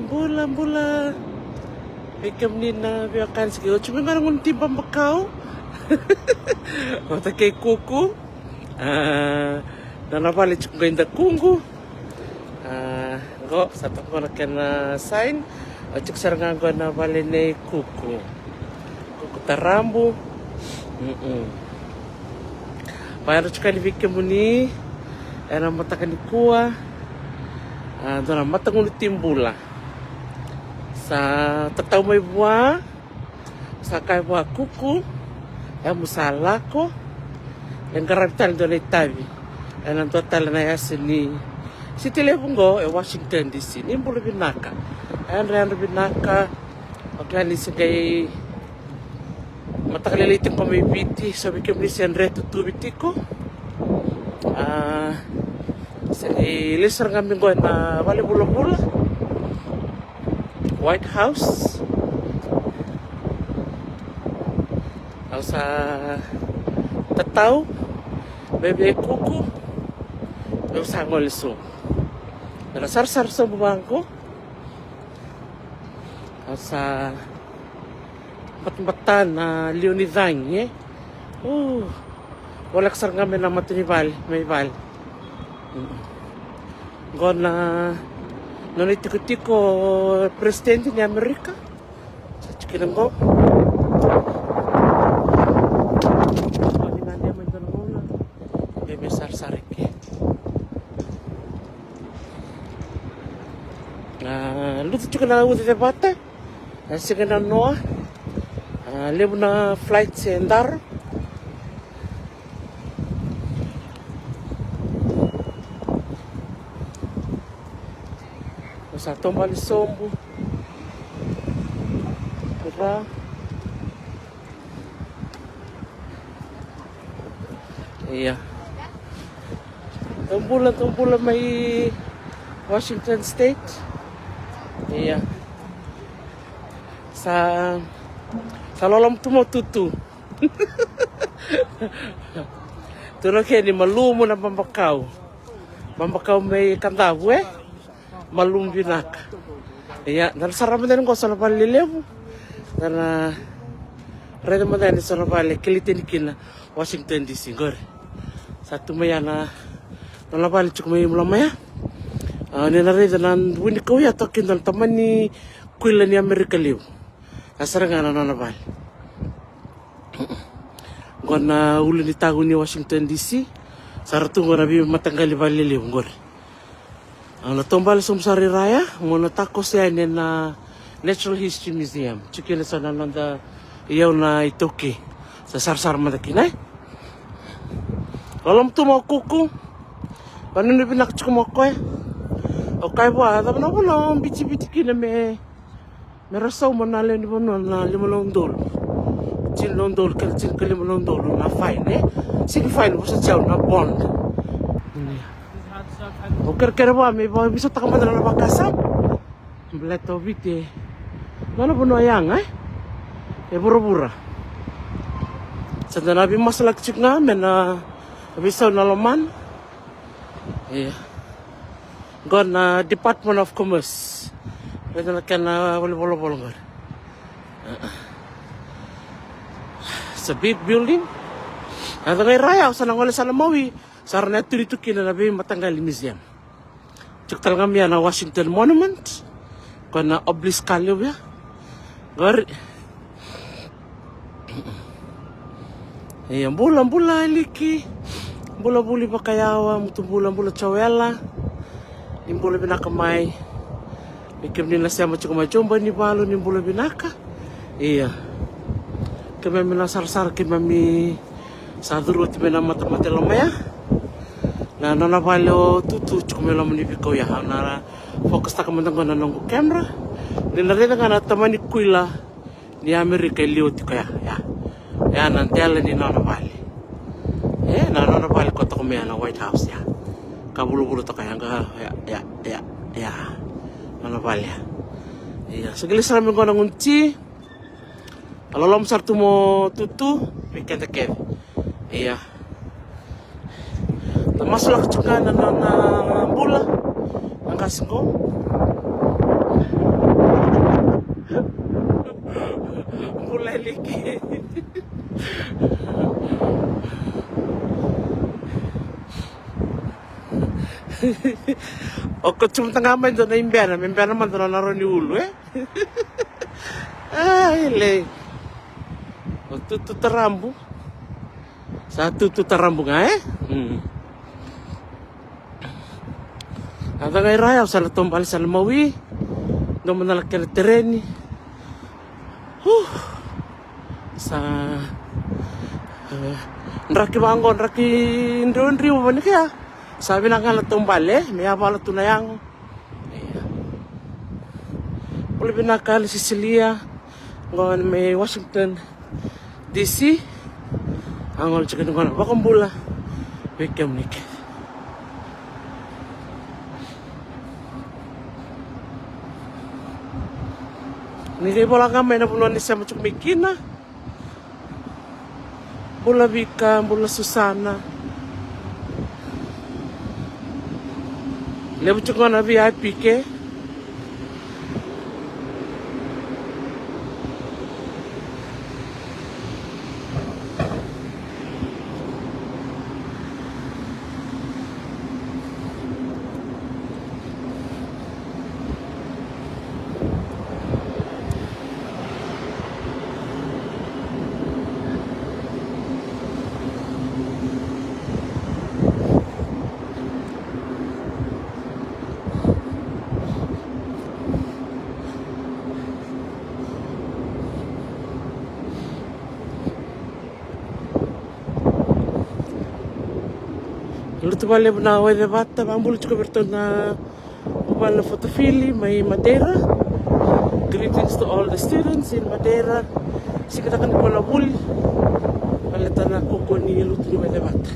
Bola. Ikam ni na biakan sige. Cuma nga nung timbang bakaw. Mata kay kuku. Nanabali cuk gainda kungu. Go sa ko na kana sign. Cuk sarangan ko na bali ni kuku. Kuku tarambu. Bayar cuk ni bikin muni. Era mata kan kuah. Dona mata ngulu timbula. Sa tataw may buwa. Sa kay buwa kuku. Musala ko. Yang karabitan doon ay tabi. Ang total na yasin ni si Telepungo Washington DC. Nimbolo binaka. Ang reyang binaka. Pagkali sa kay matakalilitin pa may biti. Sabi ko ni siyan reto tubiti ko. Sa ilisar kami ko na wali bula-bula. White House. Sa tataw bebe kuku yung sangol so nasar-sar sa bubangko sa bat-batan na Leonidang walak sar kami na matinibal may bal na nanitiko-tiko presidente ni Amerika sa chikinang ko. Luto juga na udah debate. Sige na noa. Lebu na flight sendar. Sa tombal sombo. Kira. Iya. Tumbulan may Washington State. Iya. Sa lolam tutu. Tuno kaya ni malumo na Mambakaw. Mambakaw may kandaw malum binak. Iya, dan sarap din ko sa napaliliw. Dan reda mo din sa napali kilitin kina Washington DC gor. Sa tumaya na napali chuk may mulamaya. Ninareda nan wini ko ya tokin dan taman ni kuila ni Amerika liw. Nasarangan na nabal. Gona ulo ni tago ni Washington DC. Saratu ngora bi matanggali bali liw ngor. Natombal sumsari raya muna takos yan na Natural History Museum. Chukina sa nananda iyaw na itoki sa sarsar madakinay. Alam tu mau kuku. Paano binak chuk mo ko Okay ba? Tapi na wala biti-biti kina me rasaw mo na len mo na limolong dol. Chinlong dol chin kalimolong dol na fine Sige fine mo sa chaw na bond. Kira ba may bisa takam na bakasam. Bleto biti. Mana puno yang bura-bura. Sa nabi masalak chuk nga men bisa na loman. Iya. Gone Department of Commerce. Pwede na kaya wala-wala nga. Sa big building. Ada ngay raya sa nangwala sa Lamawi. Sara na turito kinanabi matanggal museum. Cuk talaga miya na Washington Monument. Kung na obelisk kalyo ya. Gari. Ayan, bulan-bulan liki. Bula-buli pa kayawa. Bulan-bulan chawela. Nimbula binakamay. Bikim nila siya machumba ni balo nimbula binaka. Iya. Kami minasar-sar kami sa durut bina mata-mata lamaya. Na nanabalo tutu chukumi lam ni bikaw ya. Na fokus ta kamandang ko na nung camera. Dinarita nga na tamani kuila ni Amerika iliwti ko ya. Ya nantela ni nanabali. Nanabali ko to kumiya na White House ya. Kabulu-bulu to kaya ya nanabali ya. Iya, segelis namin ko ng unti. Alalom sartu mo tutu, pikete-kete. Iya. Masuk ke na bola ang kasing ko. Liki. O kecum tengah main doon na imbiana man doon na ron ni ulo Ay, le. O tarambo. Satu tarambo nga Ada ngay raya sa latombal sa lamawi. Doon manalaki na tereni. Sa nraki bango nraki ndri mo ni kaya. Sabi na nga latombal may abala tunayang. Puli binakali Sicilia. Ngon may Washington DC. Angol chicken ngona bakambula. Wekem nik. Nilay bola kami na puno ni sa macuk mikina. Bola Vika, bola Susana. Lebu cuk na VIP ke. Luto bale na way de bata, ambul chuko berto na bale fotofili may Madeira. Greetings to all the students in Madeira. Sikita kan ko na bul. Bale tana ko ko ni luto ni way de bata.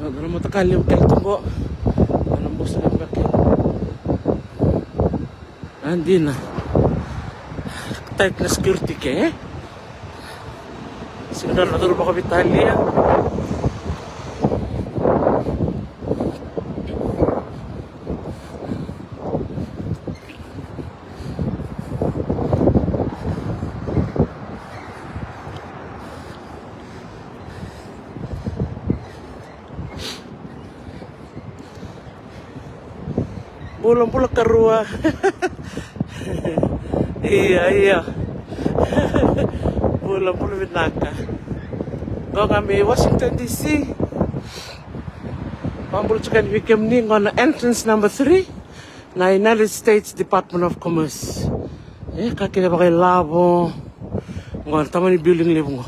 Ano mo takali kel tungo. Ano mo sa bakit. Andi na. Tight na security ke. Siguro na duro pa ko Italia. Pulang-pulang karua. Iya. Pulang-pulang binaka. Kau kami Washington DC. Pambul chicken weekend ni on entrance number 3 na United States Department of Commerce. Kaki na pakai labo. Ngon tama ni building level ngo.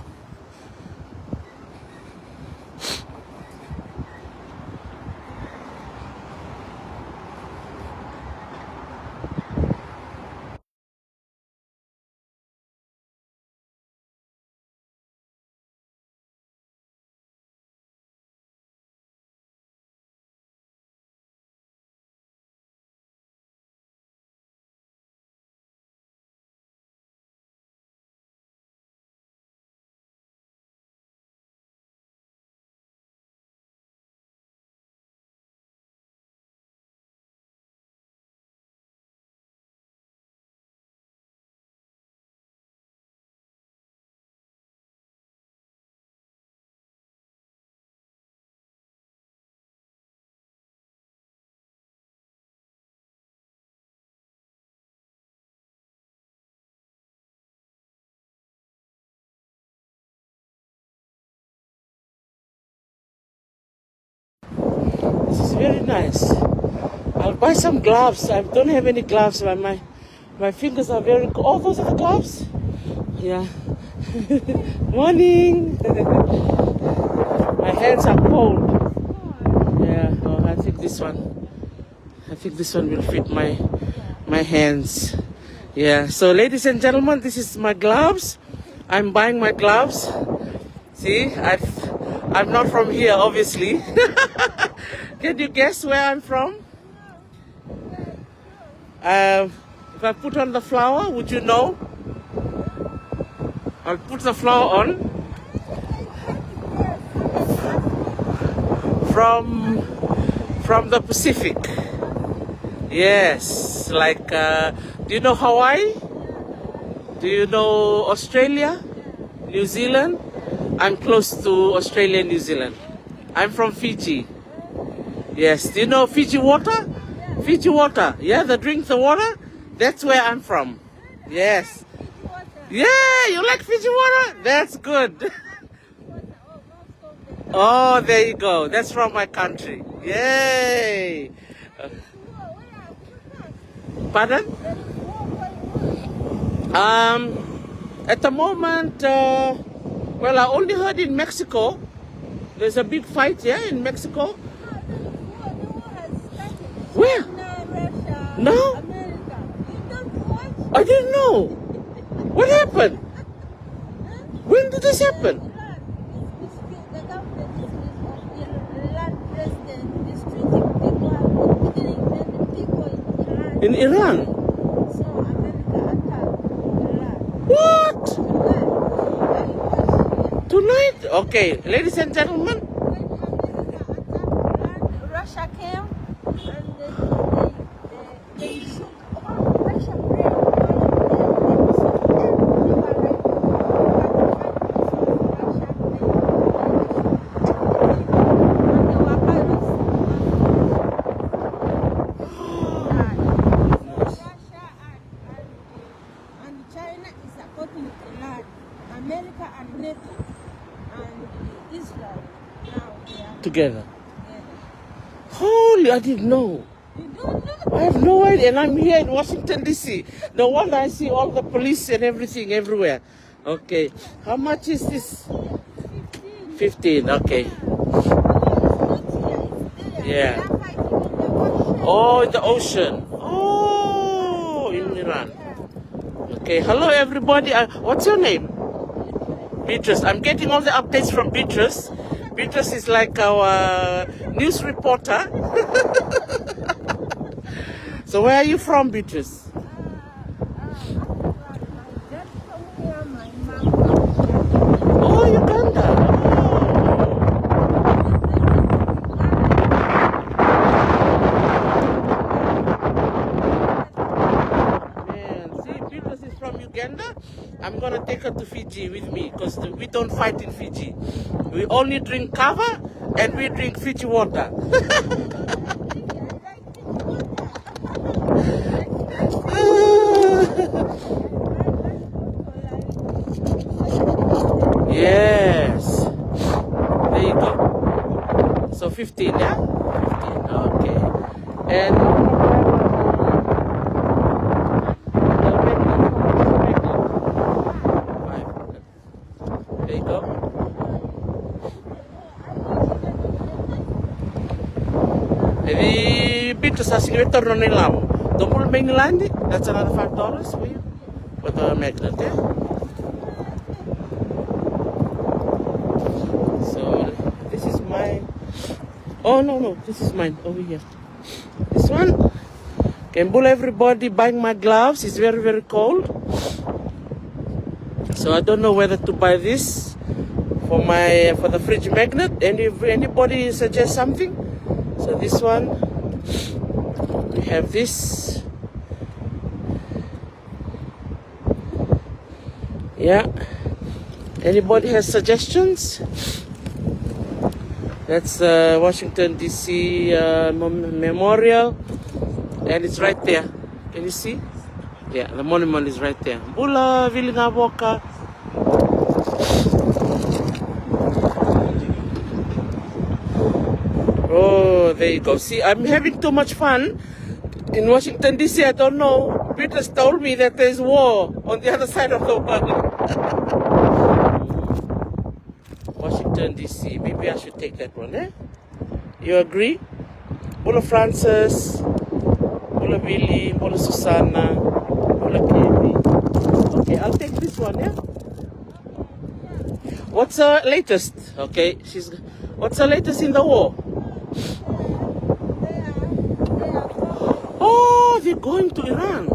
This is very nice. I'll buy some gloves. I don't have any gloves, but my fingers are very cold. Oh, those are the gloves? Yeah. Morning. My hands are cold. Yeah, oh, I think this one will fit my hands. Yeah, so ladies and gentlemen, this is my gloves. I'm buying my gloves. See, I'm not from here, obviously. Can you guess where I'm from? If I put on the flower, would you know? I'll put the flower on. From the Pacific. Yes, like, do you know Hawaii? Do you know Australia? New Zealand? I'm close to Australia and New Zealand. I'm from Fiji. Yes. Do you know Fiji water? Fiji water. Yeah, the drink the water? That's where I'm from. Yes. Yeah, you like Fiji water? That's good. Oh, there you go. That's from my country. Yay. Pardon? At the moment, well, I only heard in Mexico. There's a big fight, yeah, in Mexico. Where? No? I didn't know. What happened? When did this happen? In Iran? What? Tonight? Okay, ladies and gentlemen. Russia came and they shoot Russia bread. America and NATO and Israel now they are Together. together. Holy, I didn't know. You don't know? I have no idea, and I'm here in Washington, D.C. No wonder I see all the police and everything everywhere. Okay, how much is this? 15, okay. Yeah. Oh, in the ocean. Oh, in Iran. Okay, hello everybody. What's your name? Beatrice. I'm getting all the updates from Beatrice. Beatrice is like our news reporter. So where are you from, Beatrice? Oh, Uganda. Man, see, Beatrice is from Uganda. I'm gonna take her to Fiji with me because we don't fight in Fiji. We only drink kava and we drink Fiji water. Yes. There you go. So 15, yeah? 15, okay. And there you go. Jadi Beatrice asking we turn on lam. Double mainland, that's another $5 for you. For the magnet, yeah? So this is mine. Oh no, this is mine over here. This one. Kembul everybody buying my gloves. It's very, very cold. So I don't know whether to buy this for the fridge magnet. And if anybody suggests something. So this one, we have this. Yeah. Anybody has suggestions? That's Washington D.C. Memorial, and it's right there. Can you see? Yeah, the monument is right there. Bula Vilina Boca. Oh, there you go. See, I'm having too much fun in Washington D.C. I don't know. Beatrice told me that there's war on the other side of the world. Washington D.C. Maybe I should take that one, eh? You agree? Bula Francis, Bula Billy, Bula Susanna, Bula Kemi. Okay, I'll take this one, yeah? What's the latest? Okay, what's the latest in the war? Oh, they're going to Iran.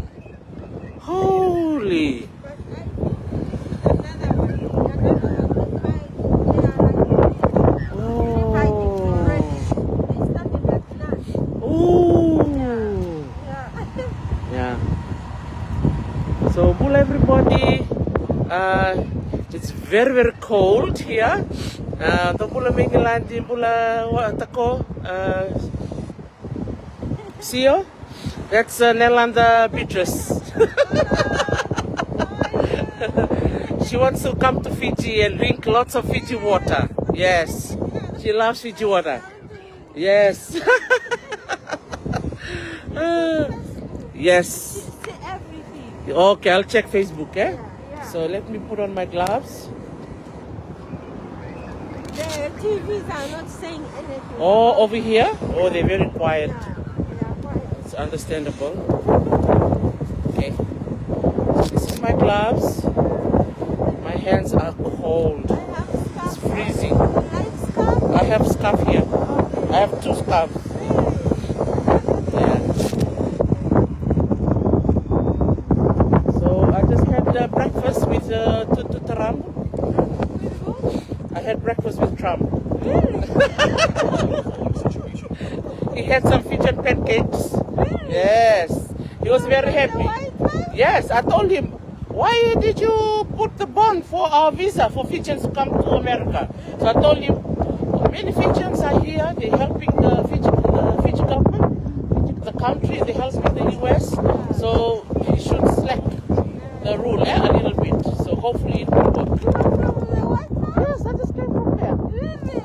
Holy. So, bull everybody. very, very cold here. Tapula Mingilandi, Pula Tako, Sio. That's Nelanda Beatrice. She wants to come to Fiji and drink lots of Fiji water. Yes, she loves Fiji water. Yes. Yes. Okay, I'll check Facebook, eh? So let me put on my gloves. The TVs are not saying anything. Oh, over here? Oh, they're very quiet. Yeah, quiet. It's understandable. Okay. This is my gloves. My hands are cold. I have scarf. It's freezing. Light scarf. I have scarf here. Okay. I have 2 scarves. Yeah. So I just had breakfast with Tram. I had breakfast with Trump. He had some Fijian pancakes. Yes. He was very happy. Yes, I told him, why did you put the bond for our visa for Fijians to come to America? So I told him, many Fijians are here. They're helping the Fiji government, the country. They're helping the US. So he should slack the rule a little bit. So hopefully it will work. Yes, I just came from there.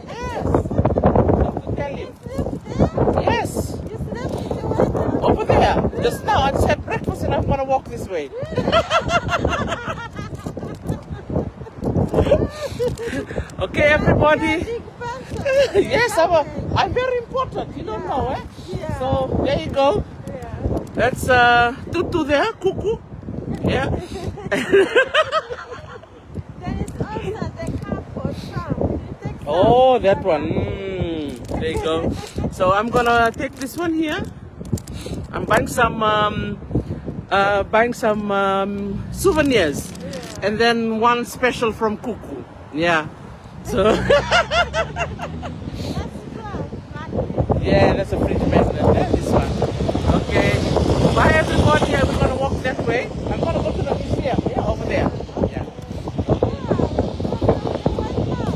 Yes. I have to tell him. Yes. Over there. Just now I just had breakfast and I'm gonna walk this way. Okay, everybody. Yes, I'm very important. You don't know, eh? Yeah. So there you go. Yeah. That's Tutu there, Cuckoo. Yeah. There is also the cup for Trump. You take some? Oh, that one. There you go. So I'm gonna take this one here. I'm buying some souvenirs, and then one special from Cuckoo. Yeah. So yeah, that's a fridge magnet. Yeah, this one. Okay. Bye everybody. We're gonna walk that way. I'm gonna go to the museum. Yeah, over there. Yeah.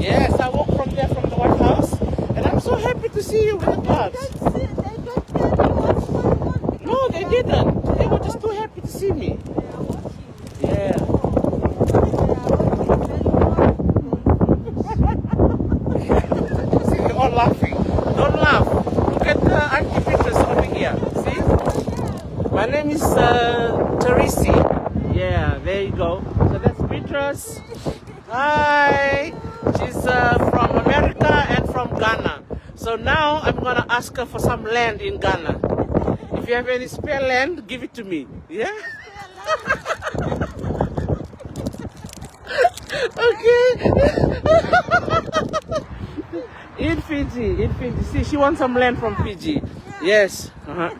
Yes, I walk from there from the White House, and I'm so happy to see you with the gloves. No, they didn't. They were just too happy to see me. Yeah. See, you're all laughing. Don't laugh. Look at the Auntie Beatrice over here. See? My name is Teresi. Yeah, there you go. So that's Beatrice. Hi. She's from America and from Ghana. So now I'm going to ask her for some land in Ghana. If you have any spare land, give it to me. Yeah? Okay. In Fiji. See, she wants some land from Fiji. Yes. I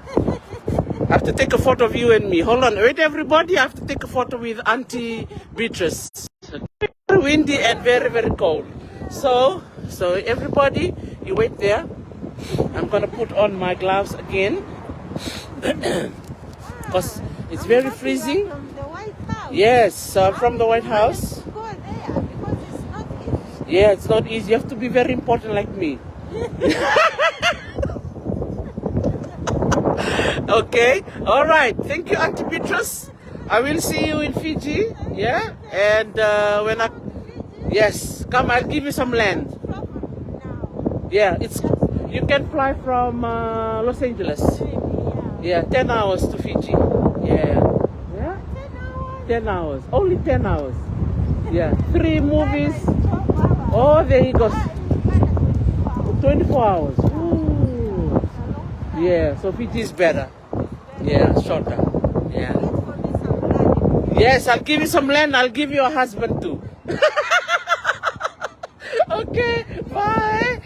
have to take a photo of you and me. Hold on. Wait, everybody. I have to take a photo with Auntie Beatrice. Very windy and very, very cold. So everybody, you wait there. I'm going to put on my gloves again. Because it's very freezing. From the White House. Yes, from the White House. Go there because it's not easy. Yeah, it's not easy. You have to be very important like me. Okay, all right. Thank you, Auntie Beatrice. I will see you in Fiji. Yeah, and when I yes, come. I'll give you some land. Yeah, you can fly from Los Angeles. Yeah, 10 hours to Fiji. Yeah. 10 hours. Only 10 hours. Yeah. 3 movies. Oh, there you go. 24 hours. Ooh. Yeah, so Fiji is better. Yeah, shorter. Yeah. Yes, I'll give you some land. I'll give you a husband too. Okay, bye.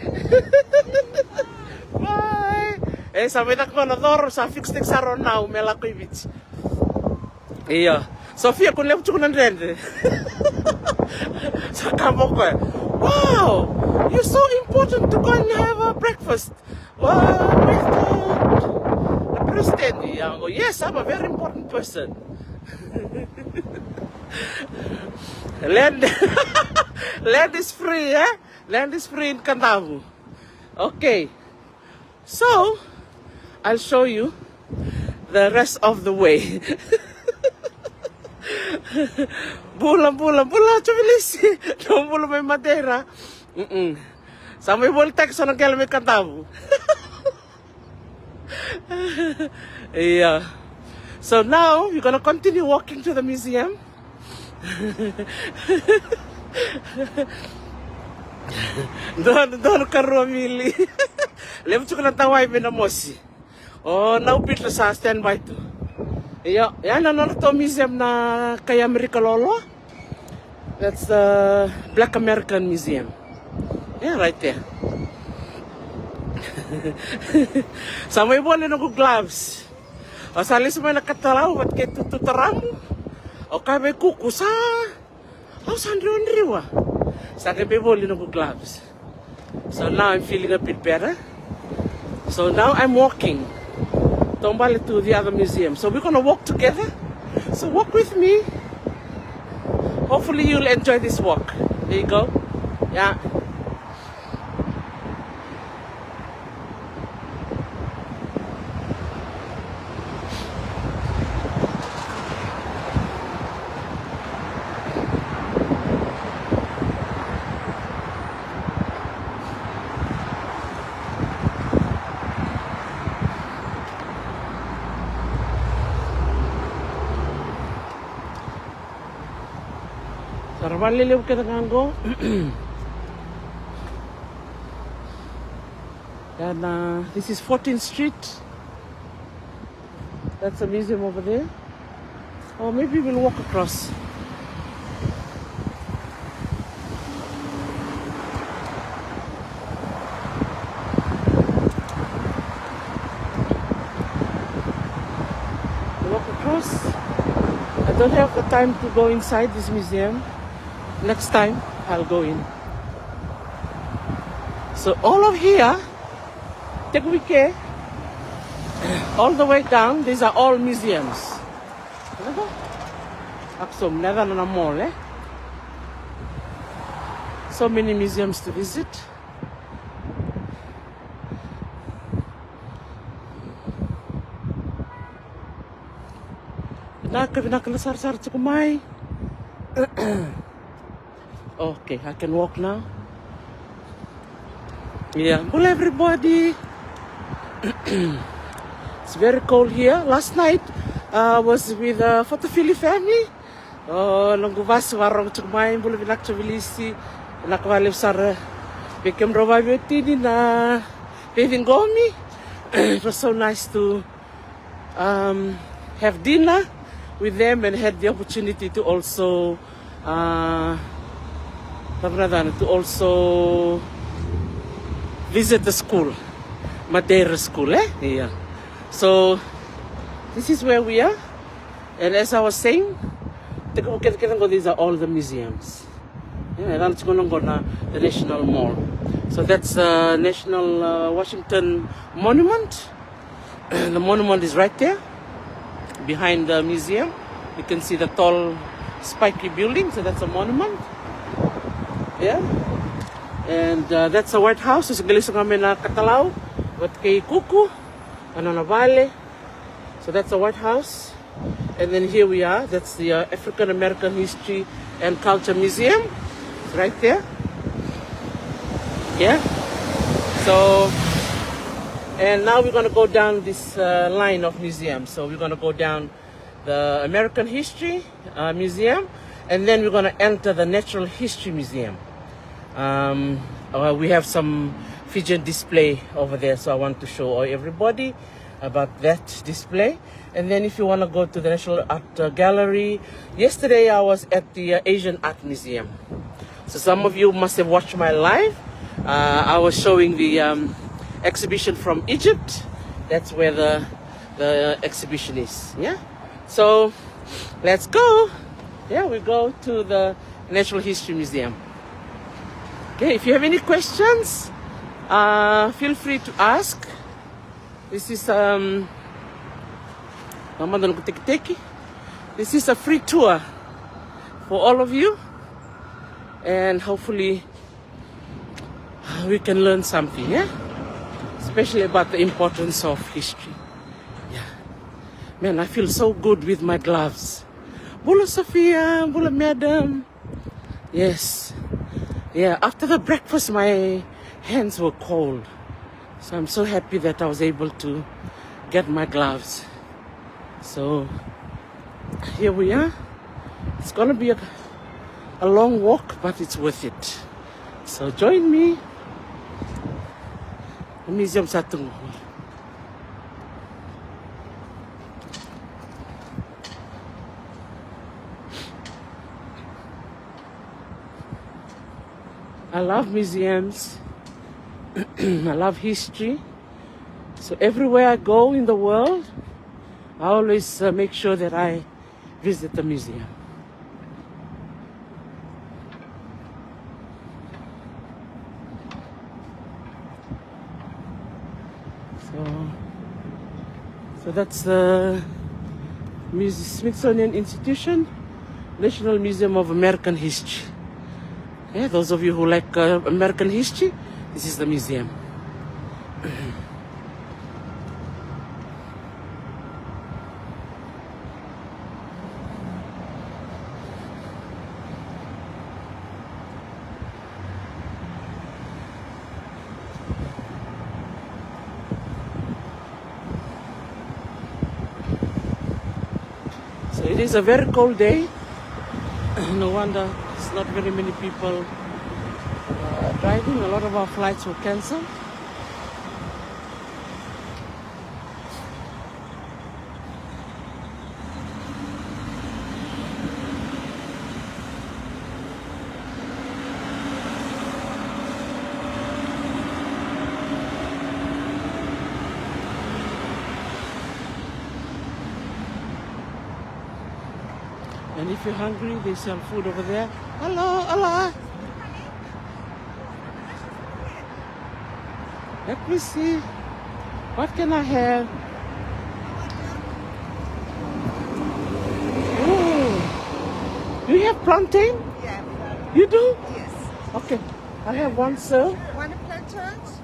Bye. Sampai tak konodor sa fix tek saron now melako ibit. Iya. Sofia kun lep chukunan rende. Sa kamo ko. Wow, you're so important to go and have a breakfast. With the president. Yeah. Oh, yes, I'm a very important person. Land, land is free, eh? Land is free in Kantavu. Okay, so I'll show you the rest of the way. Bula, chabilisi. No bula may madera. Sa may voltex sa nagkala may Kantavu. Yeah. So now we're gonna continue walking to the museum. Doon karua mili. Lem ko lang taway minamosi. Oh, naupit na sa standby to. Yeah, yan ano to museum na kay America Lolo. That's the Black American Museum. Yeah, right there. Sa may bola ng gloves. O sa alis mo nakatalaw at kay tututaramu. O kay may kukusa. O sa andriwa. Sa kay may bola ng gloves. So now I'm feeling a bit better. So now I'm walking. Tombali to the other museum. So we're gonna walk together. So walk with me. Hopefully you'll enjoy this walk. There you go. Yeah. Sarvaliliw kita nganggo. And this is 14th Street. That's a museum over there. Or maybe we'll walk across. Walk across. I don't have the time to go inside this museum. Next time, I'll go in. So all of here, take we care, all the way down, these are all museums. Aksom, never na mall, eh? So many museums to visit. Pinakalasar-sar sa kumay. Okay, I can walk now. Yeah, hello everybody. It's very cold here. Last night I was with the Photophilia family. Oh, nangguwas warong cumay bulu binak cabilisi nakwalip sar became robabeti na paving gomi. It was so nice to have dinner with them and had the opportunity to also visit the school, Madeira school, eh? Yeah. So this is where we are, and as I was saying, these are all the museums. Yeah, and the National Mall. So that's National Washington Monument. The monument is right there, behind the museum. You can see the tall, spiky building. So that's a monument. Yeah, and that's the White House. So galing kami na katalaw, at kay Kuku, ano na vale. So that's the White House, and then here we are. That's the African American History and Culture Museum, it's right there. Yeah. So, and now we're gonna go down this line of museums. So we're gonna go down the American History Museum, and then we're gonna enter the Natural History Museum. We have some Fijian display over there, so I want to show everybody about that display. And then if you want to go to the National Art Gallery, yesterday I was at the Asian Art Museum. So some of you must have watched my live. I was showing the exhibition from Egypt. That's where the exhibition is. Yeah. So let's go. Yeah, we go to the Natural History Museum. Okay, if you have any questions, feel free to ask. This is this is a free tour. for all of you, and hopefully we can learn something, yeah? Especially about the importance of history. Yeah. Man, I feel so good with my gloves. Bula Sophia, Bula Madam. Yes. Yeah, after the breakfast, my hands were cold. So I'm so happy that I was able to get my gloves. So here we are. It's gonna be a long walk, but it's worth it. So join me. The museum satu. I love museums. I love history. So everywhere I go in the world, I always make sure that I visit the museum. So that's the Smithsonian Institution, National Museum of American History. Yeah, those of you who like American history, this is the museum. So it is a very cold day. No wonder it's not very many people driving. A lot of our flights were cancelled. And if you're hungry, they sell food over there. Hello, hello. Let me see. What can I have? Oh, do you have plantain? Yeah. You do? Yes. Okay. I have one, sir. One plantains.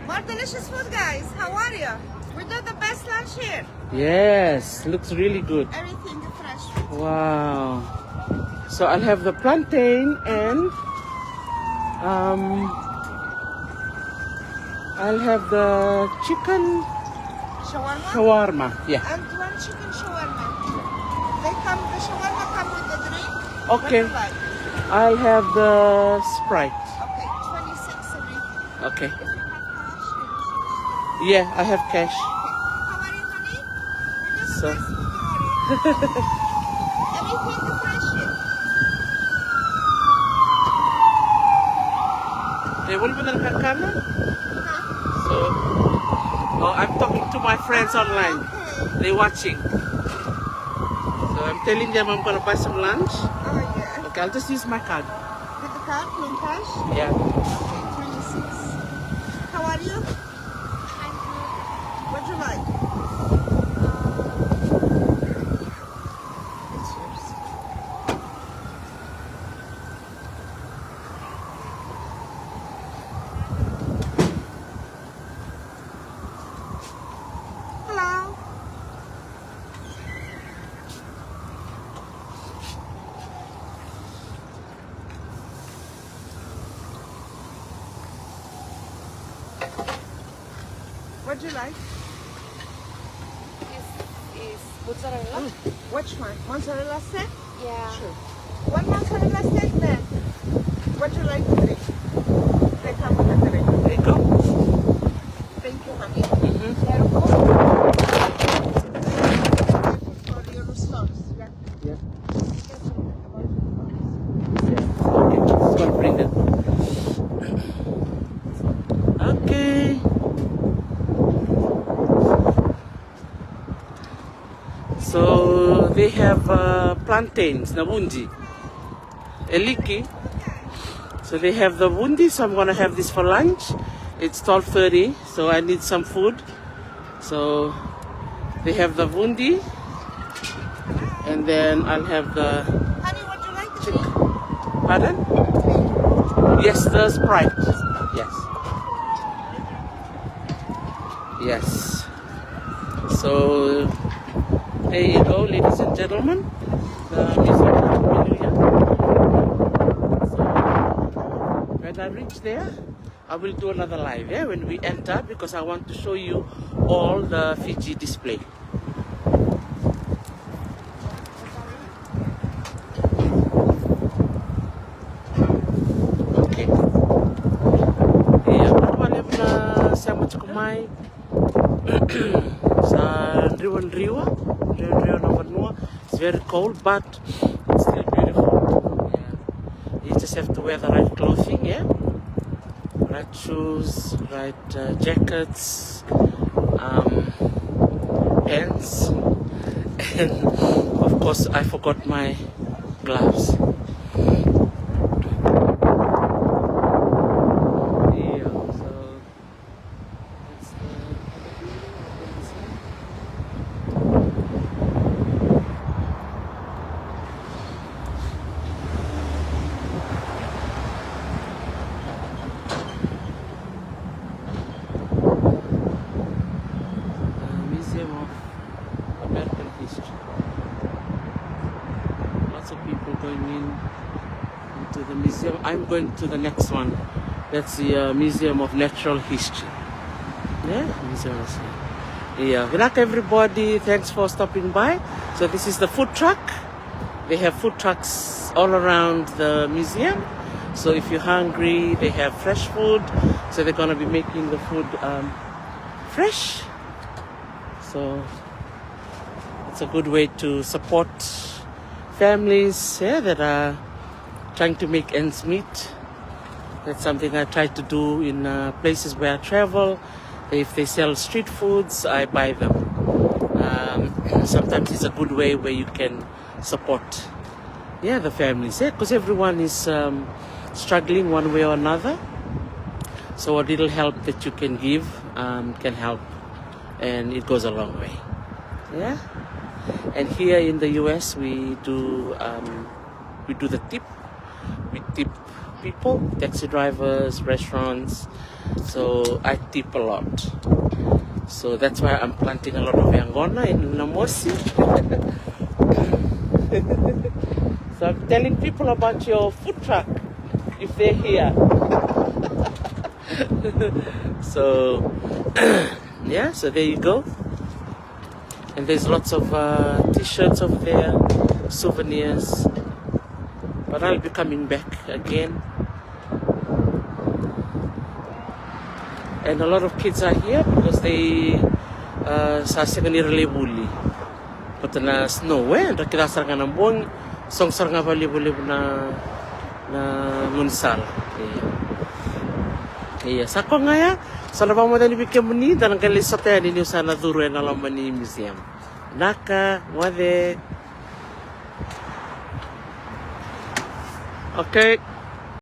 More delicious food, guys. How are you? We do the best lunch here. Yes, looks really good. Everything fresh. Wow. So I'll have the plantain and I'll have the chicken Shawarma? shawarma. Yeah. And one chicken shawarma. The shawarma come with the drink. Okay. What do you like? I'll have the Sprite. Okay, 26 a week. Okay. If you have cash, Yeah, I have cash. how are you, honey? We just So- nice food, how are you? Everything fresh here. Hey, what about the camera? Huh? So, oh, I'm talking to my friends online. Okay. They're watching. So I'm telling them I'm gonna buy some lunch. Oh, yeah. Okay, I'll just use my card. With the card, plain cash? Yeah. Okay, 26. How are you? I'm good. What do you like? It's yours. Hello. What do you like? Is mozzarella? Which one? Mozzarella stick? Yeah. Sure. One mozzarella stick then. What do you like to drink? They come with the drink. There you go. Thank you, honey. Careful. For your slots, yeah? Yeah. Careful about Okay, just gonna bring it. Okay. So they have plantains, the wundi, eliki. So they have the wundi, so I'm gonna have this for lunch. It's 12:30, so I need some food. So they have the wundi, and then I'll have the honey, would you like Pardon? Yes, the Sprite. Yes. Yes. So there you go, ladies and gentlemen. The museum of Hallelujah. So when I reach there, I will do another live, yeah, when we enter, because I want to show you all the Fiji display. Okay. Yeah, wale mna sema chukumai sa Riwa na Vanua. It's very cold, but it's still beautiful. Yeah. You just have to wear the right clothing, yeah? Right shoes, right jackets, pants, and of course I forgot my gloves. Yeah, so that's the Museum of American History. Lots of people going into the museum. I'm going to the next one. That's the Museum of Natural History. Yeah, Museum of History. Yeah, good luck everybody. Thanks for stopping by. So this is the food truck. They have food trucks all around the museum. So if you're hungry, they have fresh food. So they're gonna be making the food fresh. So it's a good way to support families, yeah, that are trying to make ends meet. That's something I try to do in places where I travel. If they sell street foods, I buy them. Sometimes it's a good way where you can support, yeah, the families, yeah, because everyone is struggling one way or another. So a little help that you can give can help, and it goes a long way. Yeah. And here in the US, we do the tip. We tip people, taxi drivers, restaurants. So I tip a lot. So that's why I'm planting a lot of yangona in Namosi. So I'm telling people about your food truck if they're here. So yeah, so there you go. And there's lots of t-shirts over there, souvenirs. But I'll be coming back again. And a lot of kids are here because they sa secondary bully. But na snow, and kita sarang ng buong song sarang bali-bali na munsal. Iya, sako nga ya. Sa labang mo dali bigyan mo ni dan kalisot ya ninyo sa naduro na laman ni museum. Naka, wade. Okay.